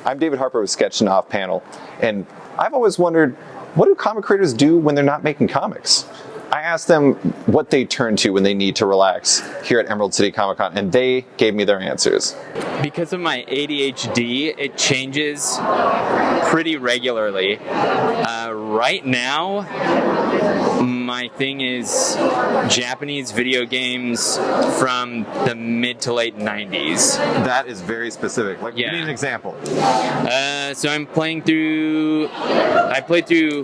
I'm David Harper with Sketch and Off Panel, and I've always wondered, what do comic creators do when they're not making comics? I asked them what they turn to when they need to relax here at Emerald City Comic Con, and they gave me their answers. Because of my ADHD, it changes pretty regularly. Right now, my thing is Japanese video games from the mid to late 90s. That is very specific. Like, give me an example. So I played through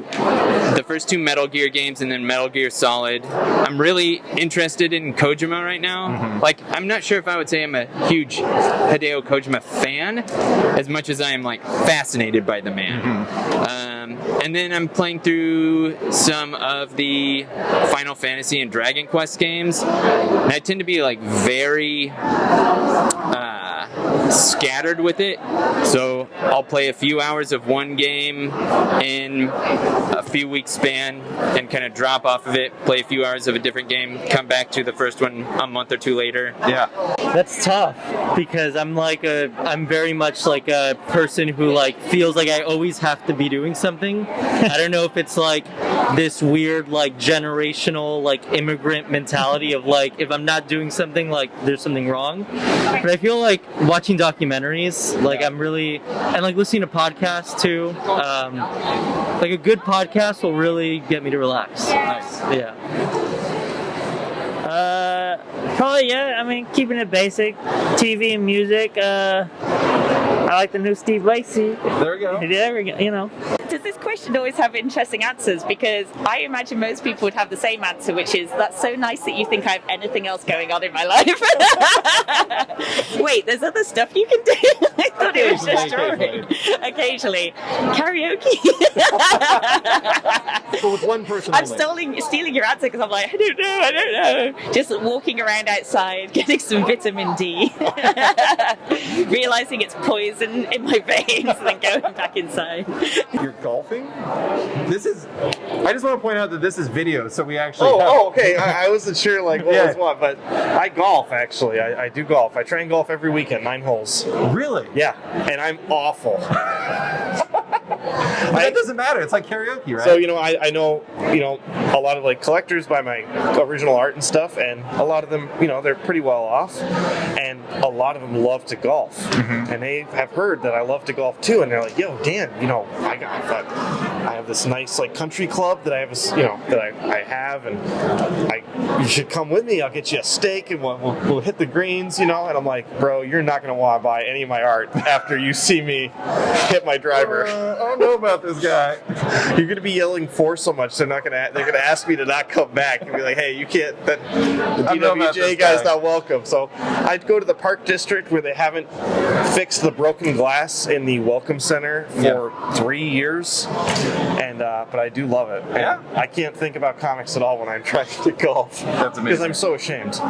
the first two Metal Gear games and then Metal Gear Solid. I'm really interested in Kojima right now. Mm-hmm. Like, I'm not sure if I would say I'm a huge Hideo Kojima fan as much as I am like fascinated by the man. Mm-hmm. And then I'm playing through some of the Final Fantasy and Dragon Quest games. And I tend to be like very scattered with it. So I'll play a few hours of one game in a few weeks span and kind of drop off of it, play a few hours of a different game, come back to the first one a month or two later. Yeah. That's tough because I'm very much like a person who like feels like I always have to be doing something. I don't know if it's like this weird like generational like immigrant mentality of like if I'm not doing something like there's something wrong. But I feel like watching documentaries, like I'm really, and like listening to podcasts too. Like a good podcast will really get me to relax. Nice. Yeah. Probably, yeah. I mean, keeping it basic. TV and music. I like the new Steve Lacy. There we go. There we go, you know. Does this question always have interesting answers? Because I imagine most people would have the same answer, which is, that's so nice that you think I have anything else going on in my life. Wait, there's other stuff you can do? I thought it was just drawing. Occasionally. Karaoke. But with one person I'm only. stealing your answer because I'm like, I don't know. Just walking around outside, getting some vitamin D. Realizing it's poison in my veins and then going back inside. You're golfing? I just want to point out that this is video, so we actually okay. I wasn't sure like what was what, but I golf actually. I do golf. I try and golf every weekend, 9 holes. Really? Yeah, and I'm awful. But that doesn't matter. It's like karaoke, right? So, I know, a lot of like collectors buy my original art and stuff, and a lot of them, they're pretty well off, and a lot of them love to golf, and they have heard that I love to golf too, and they're like, "Yo, Dan, I have this nice like country club that I have, that I have, and you should come with me. I'll get you a steak, and we'll hit the greens, And I'm like, bro, you're not gonna want to buy any of my art after you see me hit my driver. I don't know about this guy. You're gonna be yelling for so much, they're gonna ask me to not come back and be like, hey, you can't. The DWJ guy's not welcome. So I'd go to the Park District where they haven't fixed the broken glass in the Welcome Center for 3 years, and but I do love it. And I can't think about comics at all when I'm trying to golf. That's amazing. Because I'm so ashamed.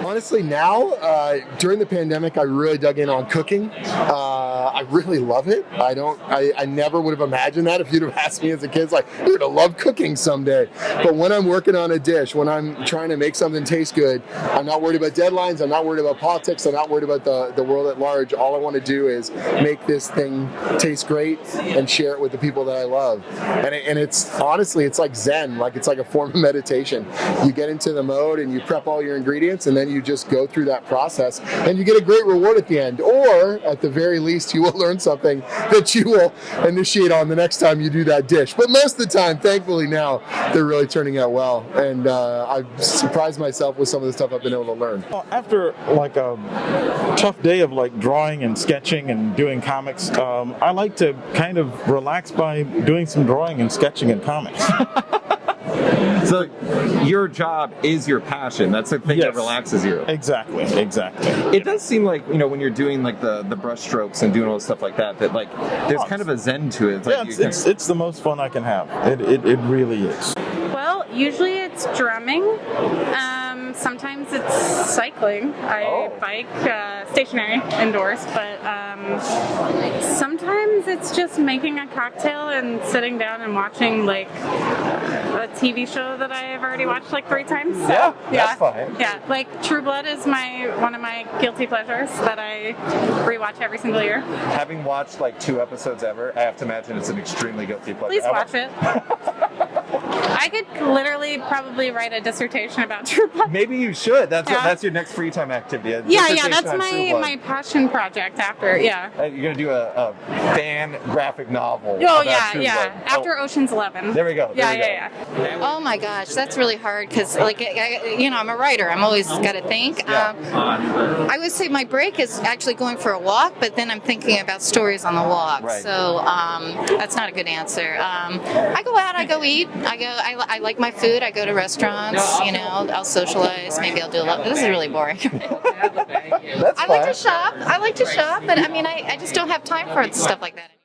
Honestly, now during the pandemic, I really dug in on cooking. I really love it. I never would have imagined that if you'd have asked me as a kid. It's like, you're gonna love cooking someday. But when I'm working on a dish, when I'm trying to make something taste good, I'm not worried about deadlines. I'm not worried about politics. I'm not worried about the world at large. All I want to do is make this thing taste great and share it with the people that I love. And it's honestly, it's like Zen. Like it's like a form of meditation. You get into the mode and you prep all your ingredients, and then you just go through that process, and you get a great reward at the end. Or at the very least, you will learn something that you will initiate on the next time you do that dish. But most of the time, thankfully now, they're really turning out well. And I've surprised myself with some of the stuff I've been able to learn. After like a tough day of like drawing and sketching and doing comics, I like to kind of relax by doing some drawing and sketching and comics. So your job is your passion. That's the thing that relaxes you. Exactly. It does seem like, when you're doing like the brush strokes and doing all stuff like that like there's kind of a zen to it. It's the most fun I can have. It really is. Well, usually it's drumming. Sometimes it's cycling. I bike stationary indoors, but sometimes it's just making a cocktail and sitting down and watching like a TV show that I've already watched like 3 times. So, that's fine. Yeah, like True Blood is one of my guilty pleasures that I rewatch every single year. Having watched like 2 episodes ever, I have to imagine it's an extremely guilty pleasure. Please watch it. I could literally probably write a dissertation about True Blood. Maybe you should. That's your next free time activity. Yeah, that's my passion project after. Yeah. You're gonna do a fan graphic novel. Oh about True Blood. After Ocean's 11. There we go. Yeah. Oh my gosh, that's really hard because, like, I'm a writer. I'm always got to think. I would say my break is actually going for a walk, but then I'm thinking about stories on the walk. Right. So that's not a good answer. I go out, I go eat. I like my food. I go to restaurants. I'll socialize. Maybe I'll do a lot. This is really boring. That's I like to shop. But I mean, I just don't have time for stuff like that anymore.